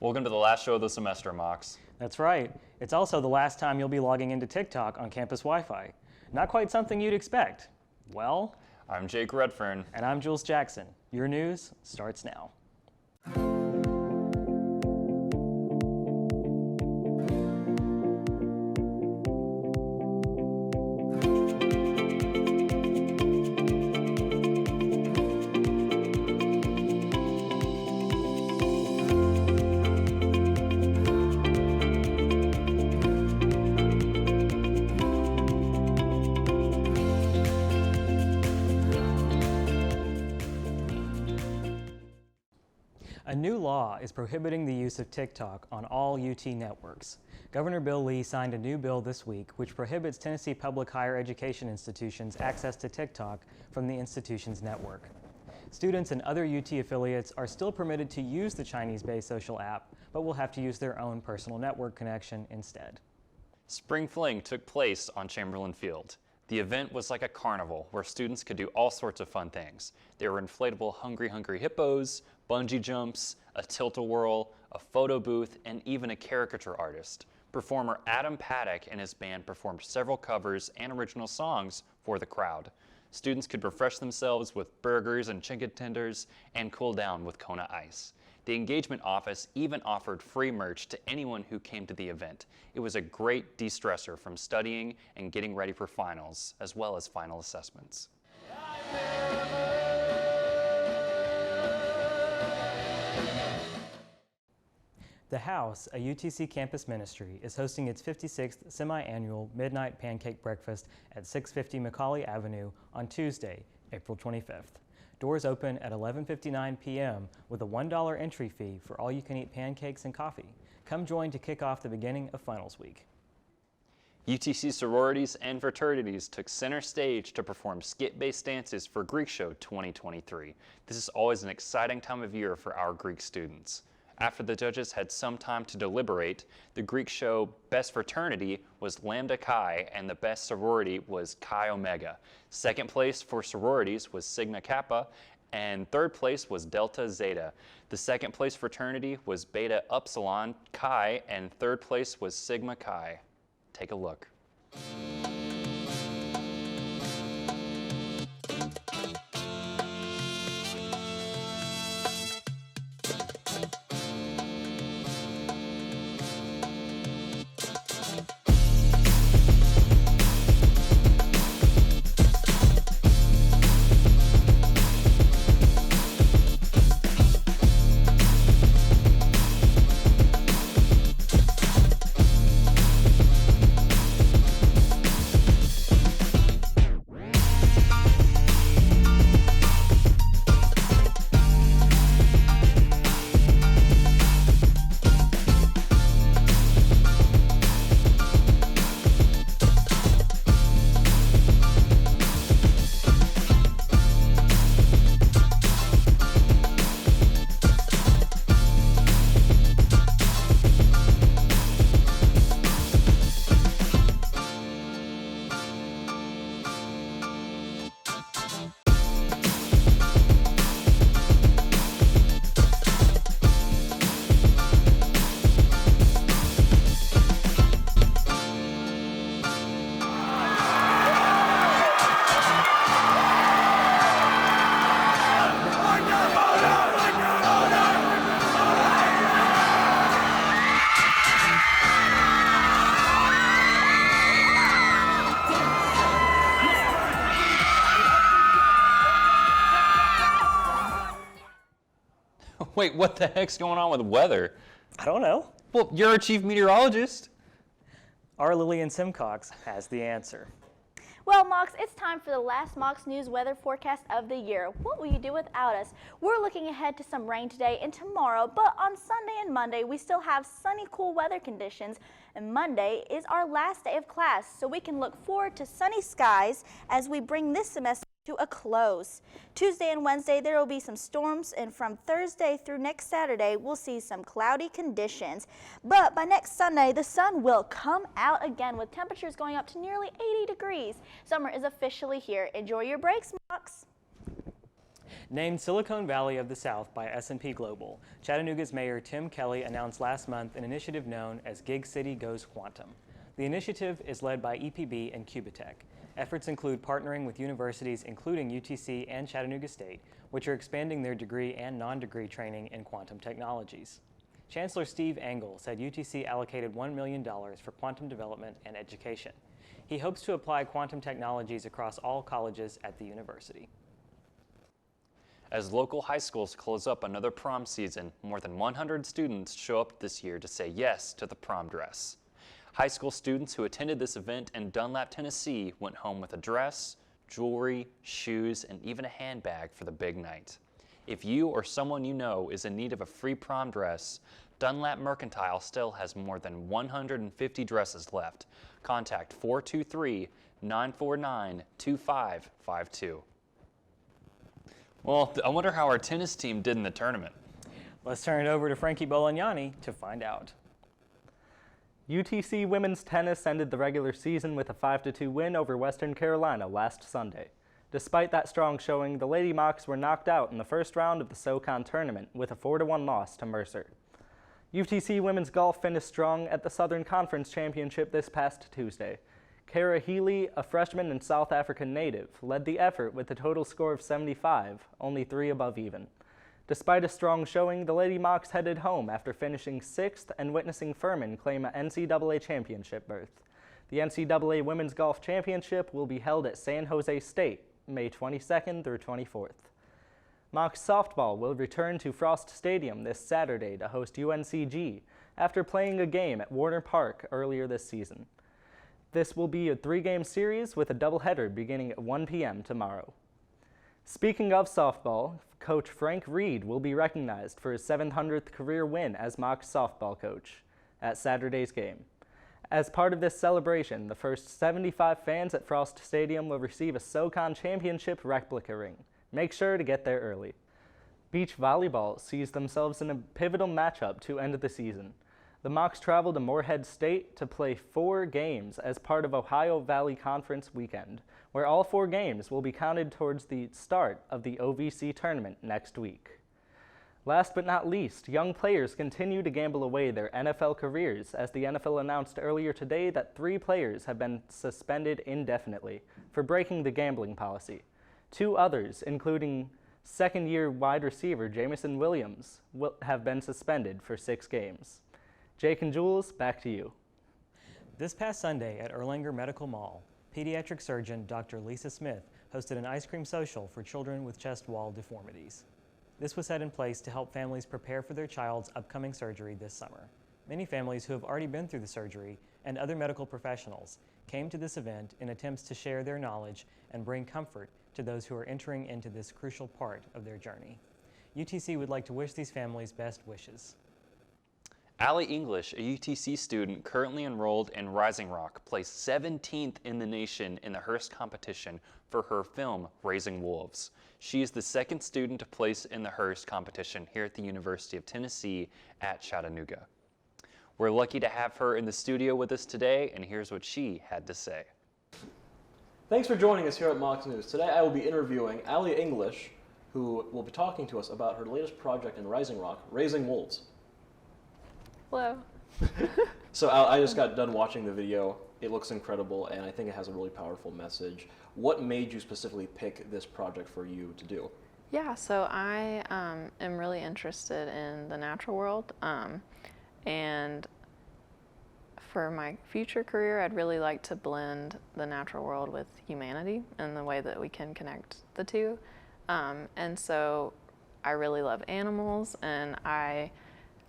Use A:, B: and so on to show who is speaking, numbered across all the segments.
A: Welcome to the last show of the semester, Mocs.
B: That's right. It's also the last time you'll be logging into TikTok on campus Wi-Fi. Not quite something you'd expect. Well,
A: I'm Jake Redfern.
B: and I'm Jules Jackson. Your news starts now. A new law is prohibiting the use of TikTok on all UT networks. Governor Bill Lee signed a new bill this week which prohibits Tennessee public higher education institutions access to TikTok from the institution's network. Students and other UT affiliates are still permitted to use the Chinese-based social app, but will have to use their own personal network connection instead.
A: Spring Fling took place on Chamberlain Field. The event was like a carnival where students could do all sorts of fun things. There were inflatable Hungry Hippos, bungee jumps, a tilt-a-whirl, a photo booth, and even a caricature artist. Performer Adam Paddock and his band performed several covers and original songs for the crowd. Students could refresh themselves with burgers and chicken tenders and cool down with Kona Ice. The engagement office even offered free merch to anyone who came to the event. It was a great de-stressor from studying and getting ready for finals, as well as final assessments.
B: The House, a UTC campus ministry, is hosting its 56th semi-annual Midnight Pancake Breakfast at 650 Macaulay Avenue on Tuesday, April 25th. Doors open at 11:59 p.m. with a $1 entry fee for all-you-can-eat pancakes and coffee. Come join to kick off the beginning of finals week.
A: UTC sororities and fraternities took center stage to perform skit-based dances for Greek Show 2023. This is always an exciting time of year for our Greek students. After the judges had some time to deliberate, the Greek Show Best Fraternity was Lambda Chi and the Best Sorority was Chi Omega. Second place for sororities was Sigma Kappa and third place was Delta Zeta. The second place fraternity was Beta Upsilon Chi and third place was Sigma Chi. Take a look. Wait, what the heck's going on with weather?
B: I don't know.
A: Well, you're a chief meteorologist.
B: Our Lillian Simcox has the answer.
C: Well, Mocs, it's time for the last Mocs News weather forecast of the year. What will you do without us? We're looking ahead to some rain today and tomorrow, but on Sunday and Monday, we still have sunny, cool weather conditions. And Monday is our last day of class, so we can look forward to sunny skies as we bring this semester to a close. Tuesday and Wednesday, there will be some storms, and from Thursday through next Saturday, we'll see some cloudy conditions. But by next Sunday, the sun will come out again with temperatures going up to nearly 80 degrees. Summer is officially here. Enjoy your breaks, Mocs.
B: Named Silicon Valley of the South by S&P Global, Chattanooga's Mayor Tim Kelly announced last month an initiative known as Gig City Goes Quantum. The initiative is led by EPB and Cubatech. Efforts include partnering with universities including UTC and Chattanooga State, which are expanding their degree and non-degree training in quantum technologies. Chancellor Steve Engel said UTC allocated $1 million for quantum development and education. He hopes to apply quantum technologies across all colleges at the university.
A: As local high schools close up another prom season, more than 100 students show up this year to say yes to the prom dress. High school students who attended this event in Dunlap, Tennessee went home with a dress, jewelry, shoes, and even a handbag for the big night. If you or someone you know is in need of a free prom dress, Dunlap Mercantile still has more than 150 dresses left. Contact 423-949-2552. Well, I wonder how our tennis team did in the tournament.
B: Let's turn it over to Frankie Bolognani to find out.
D: UTC women's tennis ended the regular season with a 5-2 win over Western Carolina last Sunday. Despite that strong showing, the Lady Mocs were knocked out in the first round of the SoCon tournament with a 4-1 loss to Mercer. UTC women's golf finished strong at the Southern Conference Championship this past Tuesday. Kara Healy, a freshman and South African native, led the effort with a total score of 75, only 3 above even. Despite a strong showing, the Lady Mocs headed home after finishing 6th and witnessing Furman claim an NCAA championship berth. The NCAA Women's Golf Championship will be held at San Jose State, May 22nd through 24th. Mocs softball will return to Frost Stadium this Saturday to host UNCG after playing a game at Warner Park earlier this season. This will be a 3-game series with a doubleheader beginning at 1 p.m. tomorrow. Speaking of softball, Coach Frank Reed will be recognized for his 700th career win as Mocs softball coach at Saturday's game. As part of this celebration, the first 75 fans at Frost Stadium will receive a SoCon Championship replica ring. Make sure to get there early. Beach volleyball sees themselves in a pivotal matchup to end the season. The Mocs travel to Morehead State to play 4 games as part of Ohio Valley Conference weekend, where all 4 games will be counted towards the start of the OVC tournament next week. Last but not least, young players continue to gamble away their NFL careers as the NFL announced earlier today that 3 players have been suspended indefinitely for breaking the gambling policy. 2 others, including second-year wide receiver Jameson Williams, have been suspended for 6 games. Jake and Jules, back to you.
B: This past Sunday at Erlanger Medical Mall, pediatric surgeon Dr. Lisa Smith hosted an ice cream social for children with chest wall deformities. This was set in place to help families prepare for their child's upcoming surgery this summer. Many families who have already been through the surgery and other medical professionals came to this event in attempts to share their knowledge and bring comfort to those who are entering into this crucial part of their journey. UTC would like to wish these families best wishes.
A: Allie English, a UTC student currently enrolled in Rising Rock, placed 17th in the nation in the Hearst competition for her film, Raising Wolves. She is the second student to place in the Hearst competition here at the University of Tennessee at Chattanooga. We're lucky to have her in the studio with us today, and here's what she had to say.
E: Thanks for joining us here at Mocs News. Today I will be interviewing Allie English, who will be talking to us about her latest project in Rising Rock, Raising Wolves.
F: Hello.
E: So I just got done watching the video. It looks incredible, and I think it has a really powerful message. What made you specifically pick this project for you to do?
F: Yeah, so I am really interested in the natural world, and for my future career, I'd really like to blend the natural world with humanity and the way that we can connect the two. And so I really love animals, and I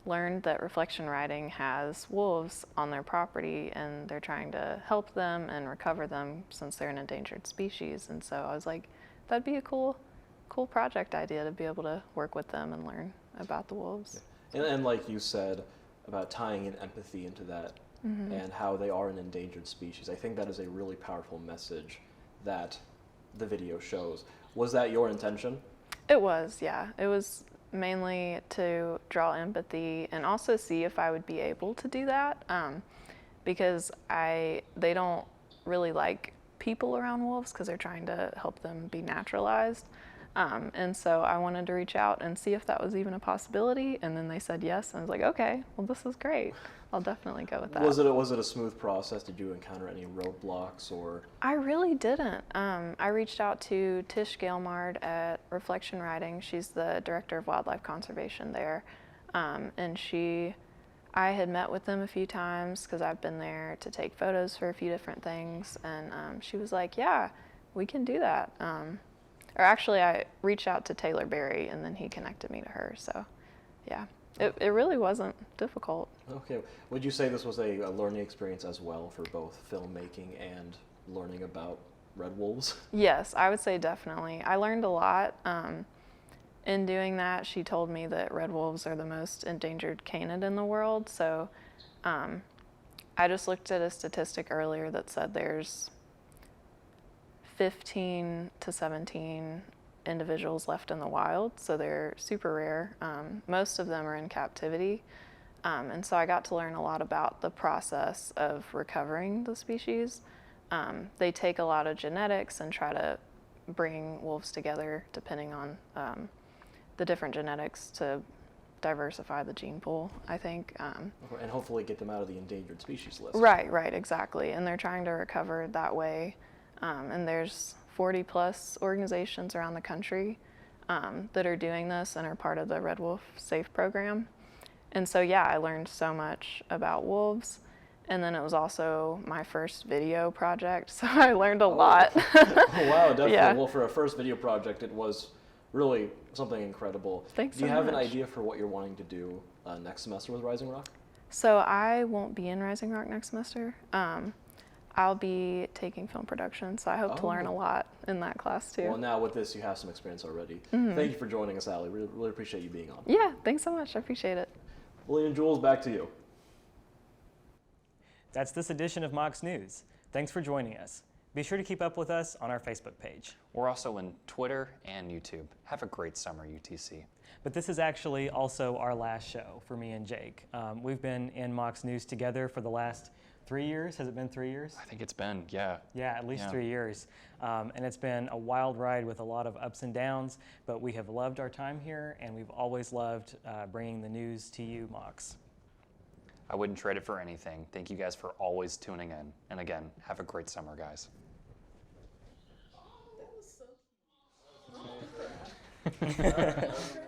F: learned that Reflection Riding has wolves on their property, and they're trying to help them and recover them since they're an endangered species. And so I was like, that'd be a cool project idea to be able to work with them and learn about the wolves.
E: Yeah. And like you said about tying in empathy into that, mm-hmm. and how they are an endangered species, I think that is a really powerful message that the video shows. Was that your intention?
F: It was, yeah. It was mainly to draw empathy and also see if I would be able to do that, because they don't really like people around wolves because they're trying to help them be naturalized. And so I wanted to reach out and see if that was even a possibility. And then they said yes. And I was like, okay, well, this is great. I'll definitely go with that.
E: Was it a smooth process? Did you encounter any roadblocks or?
F: I really didn't. I reached out to Tish Gailmard at Reflection Writing. She's the director of wildlife conservation there. And I had met with them a few times because I've been there to take photos for a few different things. And she was like, yeah, we can do that. Or actually, I reached out to Taylor Berry, and then he connected me to her. So, yeah, it really wasn't difficult.
E: Okay. Would you say this was a learning experience as well for both filmmaking and learning about red wolves?
F: Yes, I would say definitely. I learned a lot. In doing that, she told me that red wolves are the most endangered canid in the world. So I just looked at a statistic earlier that said there's 15 to 17 individuals left in the wild, so they're super rare. Most of them are in captivity. And so I got to learn a lot about the process of recovering the species. They take a lot of genetics and try to bring wolves together depending on the different genetics to diversify the gene pool, I think.
E: And hopefully get them out of the endangered species list.
F: Right, exactly. And they're trying to recover that way. And there's 40 plus organizations around the country that are doing this and are part of the Red Wolf Safe program. And so, yeah, I learned so much about wolves. And then it was also my first video project, so I learned a lot.
E: Oh, wow, definitely.
F: Yeah.
E: Well, for a first video project, it was really something incredible.
F: Thanks
E: Do you
F: so
E: have an
F: much.
E: idea for what you're wanting to do next semester with Rising Rock?
F: So I won't be in Rising Rock next semester. I'll be taking film production, so I hope to learn a lot in that class too.
E: Well, now with this, you have some experience already. Thank you for joining us, Allie. Really appreciate you being on.
F: Yeah, thanks so much. I appreciate it.
E: William and Jules, back to you.
B: That's this edition of Mocs News. Thanks for joining us. Be sure to keep up with us on our Facebook page.
A: We're also on Twitter and YouTube. Have a great summer, UTC.
B: But this is actually also our last show for me and Jake. We've been in Mocs News together for the last 3 years. Has it been 3 years?
A: I think it's been, yeah.
B: Yeah, at least 3 years. And it's been a wild ride with a lot of ups and downs, but we have loved our time here, and we've always loved bringing the news to you, Mocs.
A: I wouldn't trade it for anything. Thank you guys for always tuning in. And again, have a great summer, guys.
G: That was so cute.